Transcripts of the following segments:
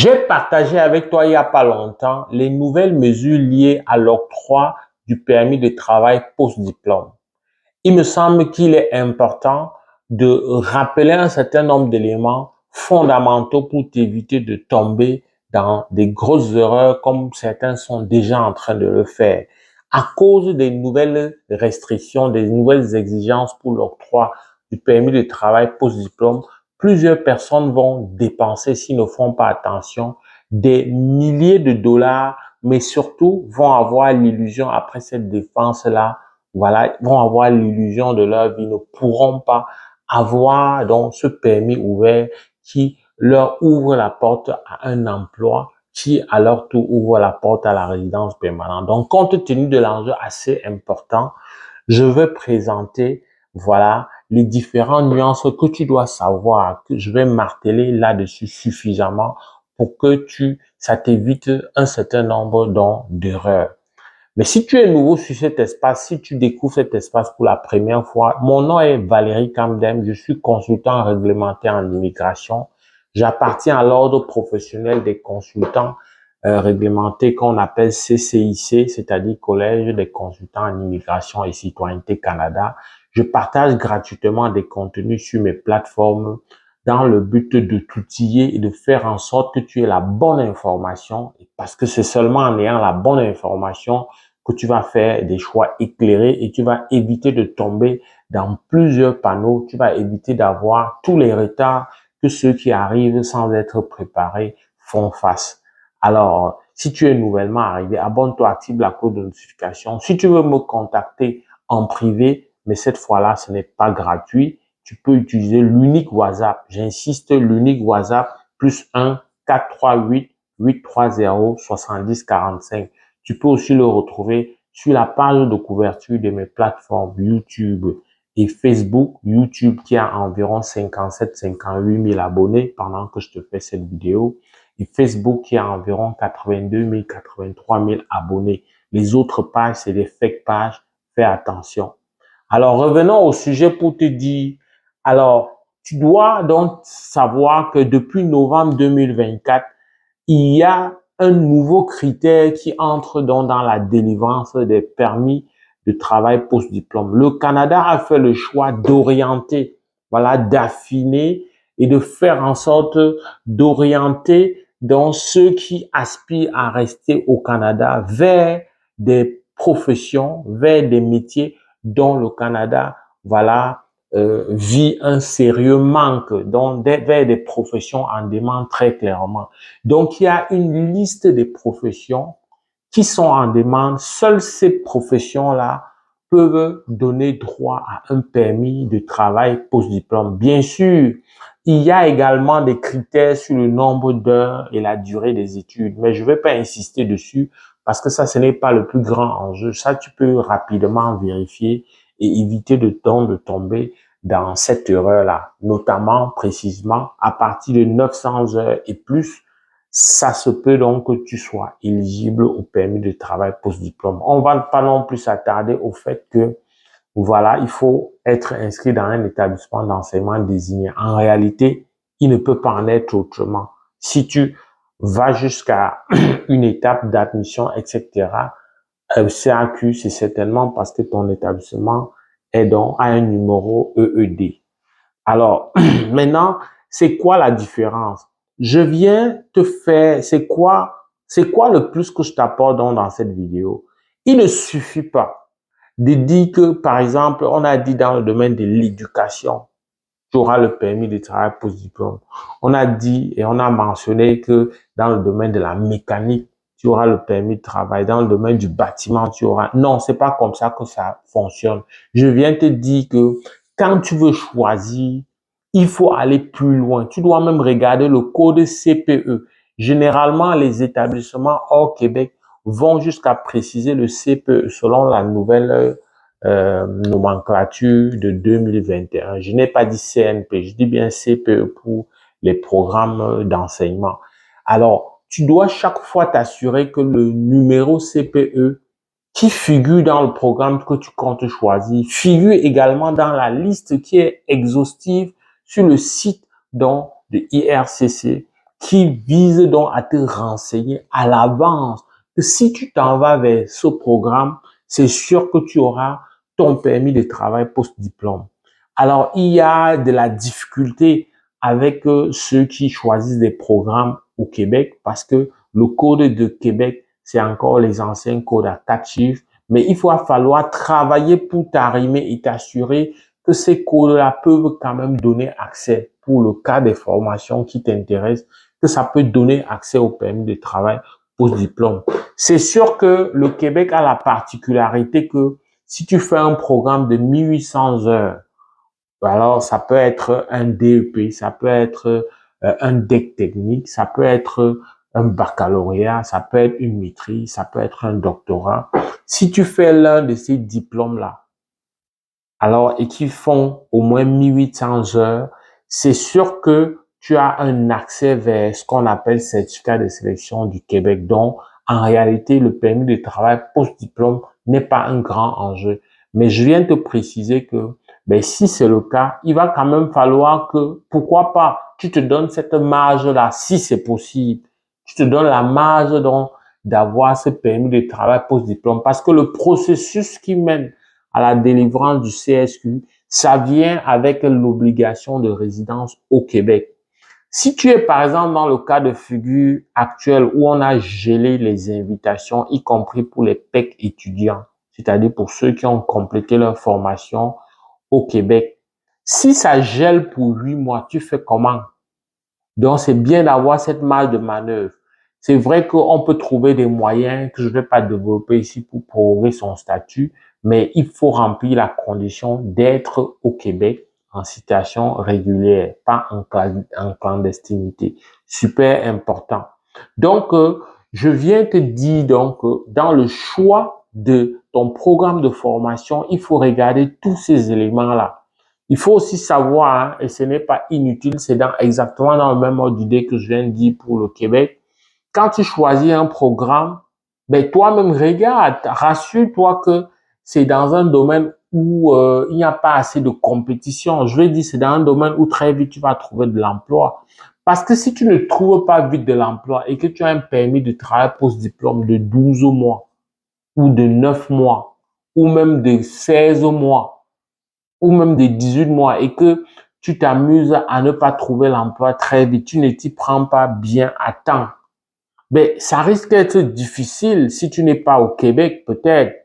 J'ai partagé avec toi il n'y a pas longtemps les nouvelles mesures liées à l'octroi du permis de travail post-diplôme. Il me semble qu'il est important de rappeler un certain nombre d'éléments fondamentaux pour t'éviter de tomber dans des grosses erreurs comme certains sont déjà en train de le faire. À cause des nouvelles restrictions, des nouvelles exigences pour l'octroi du permis de travail post-diplôme, plusieurs personnes vont dépenser, s'ils ne font pas attention, des milliers de dollars, mais surtout vont avoir l'illusion après cette dépense-là, voilà, vont avoir l'illusion de leur vie, ne pourront pas avoir donc ce permis ouvert qui leur ouvre la porte à un emploi, qui à leur tour ouvre la porte à la résidence permanente. Donc, compte tenu de l'enjeu assez important, je vais présenter, voilà, les différentes nuances que tu dois savoir, que je vais marteler là-dessus suffisamment pour que ça t'évite un certain nombre d'erreurs. Mais si tu es nouveau sur cet espace, si tu découvres cet espace pour la première fois, mon nom est Valérie Kamdem, je suis consultant réglementé en immigration. J'appartiens à l'ordre professionnel des consultants réglementés qu'on appelle CCIC, c'est-à-dire Collège des consultants en immigration et citoyenneté Canada. Je partage gratuitement des contenus sur mes plateformes dans le but de t'outiller et de faire en sorte que tu aies la bonne information, parce que c'est seulement en ayant la bonne information que tu vas faire des choix éclairés et tu vas éviter de tomber dans plusieurs panneaux, tu vas éviter d'avoir tous les retards que ceux qui arrivent sans être préparés font face. Alors, si tu es nouvellement arrivé, abonne-toi, active la cloche de notification. Si tu veux me contacter en privé, mais cette fois-là, ce n'est pas gratuit, tu peux utiliser l'unique WhatsApp. J'insiste, l'unique WhatsApp +1 438 830 70 45. Tu peux aussi le retrouver sur la page de couverture de mes plateformes YouTube et Facebook. YouTube qui a environ 57-58 000 abonnés pendant que je te fais cette vidéo. Et Facebook qui a environ 82 000, 83 000 abonnés. Les autres pages, c'est des fake pages. Fais attention. Alors, revenons au sujet pour te dire, alors, tu dois donc savoir que depuis novembre 2024, il y a un nouveau critère qui entre donc dans la délivrance des permis de travail post-diplôme. Le Canada a fait le choix d'orienter, voilà, d'affiner et de faire en sorte d'orienter donc ceux qui aspirent à rester au Canada vers des professions, vers des métiers dont le Canada, voilà, vit un sérieux manque, donc vers des professions en demande très clairement. Donc, il y a une liste des professions qui sont en demande. Seules ces professions-là peuvent donner droit à un permis de travail post-diplôme. Bien sûr, il y a également des critères sur le nombre d'heures et la durée des études, mais je ne vais pas insister dessus parce que ça, ce n'est pas le plus grand enjeu. Ça, tu peux rapidement vérifier et éviter de tomber dans cette erreur-là, notamment, précisément, à partir de 900 heures et plus, ça se peut donc que tu sois éligible au permis de travail post-diplôme. On va pas non plus s'attarder au fait que, voilà, il faut être inscrit dans un établissement d'enseignement désigné. En réalité, il ne peut pas en être autrement. Si tu vas jusqu'à une étape d'admission, etc., CAQ, c'est certainement parce que ton établissement est donc à un numéro EED. Alors, maintenant, c'est quoi la différence? Je viens te faire, c'est quoi le plus que je t'apporte dans cette vidéo? Il ne suffit pas de dire que, par exemple, on a dit dans le domaine de l'éducation, tu auras le permis de travail post-diplôme. On a dit et on a mentionné que dans le domaine de la mécanique, tu auras le permis de travail. Dans le domaine du bâtiment, tu auras... Non, c'est pas comme ça que ça fonctionne. Je viens te dire que quand tu veux choisir, il faut aller plus loin. Tu dois même regarder le code CPE. Généralement, les établissements hors Québec vont jusqu'à préciser le CPE selon la nouvelle nomenclature de 2021. Je n'ai pas dit CNP, je dis bien CPE pour les programmes d'enseignement. Alors, tu dois chaque fois t'assurer que le numéro CPE qui figure dans le programme que tu comptes choisir figure également dans la liste qui est exhaustive sur le site donc de IRCC qui vise donc à te renseigner à l'avance que si tu t'en vas vers ce programme, c'est sûr que tu auras ton permis de travail post-diplôme. Alors, il y a de la difficulté avec ceux qui choisissent des programmes au Québec parce que le code de Québec, c'est encore les anciens codes à 4 chiffres, mais il va falloir travailler pour t'arrimer et t'assurer que ces codes-là peuvent quand même donner accès pour le cas des formations qui t'intéressent, que ça peut donner accès au permis de travail post-diplôme. C'est sûr que le Québec a la particularité que si tu fais un programme de 1800 heures, alors ça peut être un DEP, ça peut être un DEC technique, ça peut être un baccalauréat, ça peut être une maîtrise, ça peut être un doctorat. Si tu fais l'un de ces diplômes-là, alors, et qui font au moins 1800 heures, c'est sûr que tu as un accès vers ce qu'on appelle certificat de sélection du Québec. Donc, en réalité, le permis de travail post-diplôme n'est pas un grand enjeu. Mais je viens te préciser que, ben, si c'est le cas, il va quand même falloir que, pourquoi pas, tu te donnes cette marge-là, si c'est possible. Tu te donnes la marge, donc, d'avoir ce permis de travail post-diplôme parce que le processus qui mène à la délivrance du CSQ, ça vient avec l'obligation de résidence au Québec. Si tu es par exemple dans le cas de figure actuel où on a gelé les invitations, y compris pour les PEC étudiants, c'est-à-dire pour ceux qui ont complété leur formation au Québec, si ça gèle pour 8 mois, tu fais comment? Donc, c'est bien d'avoir cette marge de manœuvre. C'est vrai qu'on peut trouver des moyens que je ne vais pas développer ici pour proroger son statut, mais il faut remplir la condition d'être au Québec en situation régulière, pas en clandestinité. Super important. Donc, je viens te dire donc, dans le choix de ton programme de formation, il faut regarder tous ces éléments-là. Il faut aussi savoir, hein, et ce n'est pas inutile, c'est exactement dans le même ordre d'idée que je viens de dire pour le Québec. Quand tu choisis un programme, ben toi-même regarde, rassure-toi que c'est dans un domaine où il n'y a pas assez de compétition. Je veux dire, c'est dans un domaine où très vite tu vas trouver de l'emploi. Parce que si tu ne trouves pas vite de l'emploi et que tu as un permis de travail post-diplôme de 12 mois ou de 9 mois ou même de 16 mois, ou même de 18 mois et que tu t'amuses à ne pas trouver l'emploi très vite, tu ne t'y prends pas bien à temps, ben, ça risque d'être difficile si tu n'es pas au Québec, peut-être.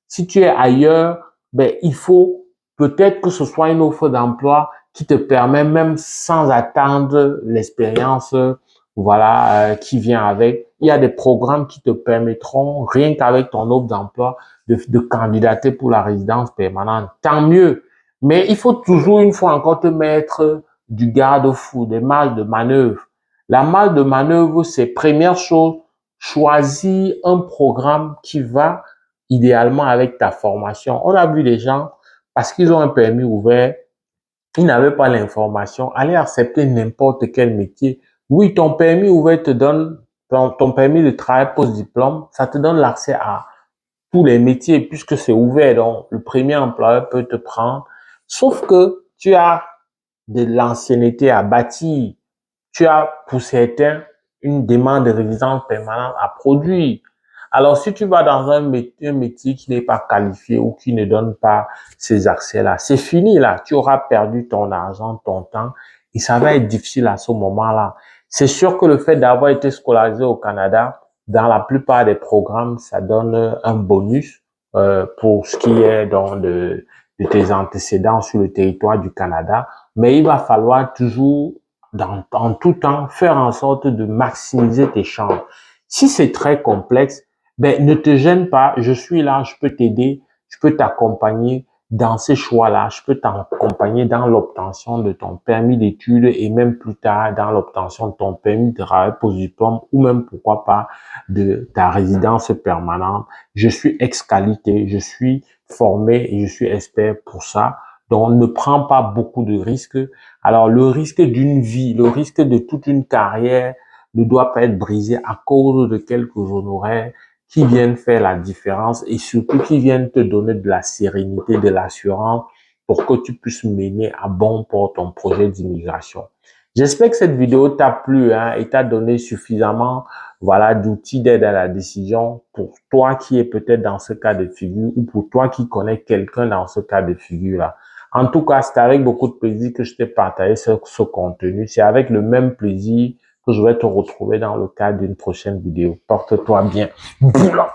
Si tu es ailleurs, ben, il faut peut-être que ce soit une offre d'emploi qui te permet même sans attendre l'expérience, voilà, qui vient avec. Il y a des programmes qui te permettront, rien qu'avec ton offre d'emploi, de candidater pour la résidence permanente. Tant mieux. Mais il faut toujours, une fois encore, te mettre du garde-fou, des marges de manœuvre. La marge de manœuvre, c'est première chose, choisis un programme qui va idéalement avec ta formation. On a vu des gens, parce qu'ils ont un permis ouvert, ils n'avaient pas l'information, aller accepter n'importe quel métier. Oui, ton permis ouvert te donne, ton permis de travail post-diplôme, ça te donne l'accès à tous les métiers puisque c'est ouvert. Donc, le premier employeur peut te prendre. Sauf que tu as de l'ancienneté à bâtir. Tu as, pour certains, une demande de résidence permanente à produire. Alors, si tu vas dans un métier qui n'est pas qualifié ou qui ne donne pas ces accès-là, c'est fini là. Tu auras perdu ton argent, ton temps et ça va être difficile à ce moment-là. C'est sûr que le fait d'avoir été scolarisé au Canada, dans la plupart des programmes, ça donne un bonus pour ce qui est donc de tes antécédents sur le territoire du Canada. Mais il va falloir toujours en tout temps, faire en sorte de maximiser tes chances. Si c'est très complexe, ben, ne te gêne pas. Je suis là, je peux t'aider, je peux t'accompagner dans ces choix-là. Je peux t'accompagner dans l'obtention de ton permis d'études et même plus tard dans l'obtention de ton permis de travail post-diplôme ou même pourquoi pas de ta résidence permanente. Je suis ex-qualité, je suis formé et je suis expert pour ça. Donc, ne prends pas beaucoup de risques. Alors, le risque d'une vie, le risque de toute une carrière ne doit pas être brisé à cause de quelques honoraires qui viennent faire la différence et surtout qui viennent te donner de la sérénité, de l'assurance pour que tu puisses mener à bon port ton projet d'immigration. J'espère que cette vidéo t'a plu hein, et t'a donné suffisamment voilà, d'outils d'aide à la décision pour toi qui est peut-être dans ce cas de figure ou pour toi qui connais quelqu'un dans ce cas de figure-là. En tout cas, c'est avec beaucoup de plaisir que je t'ai partagé ce contenu. C'est avec le même plaisir que je vais te retrouver dans le cadre d'une prochaine vidéo. Porte-toi bien. Boula.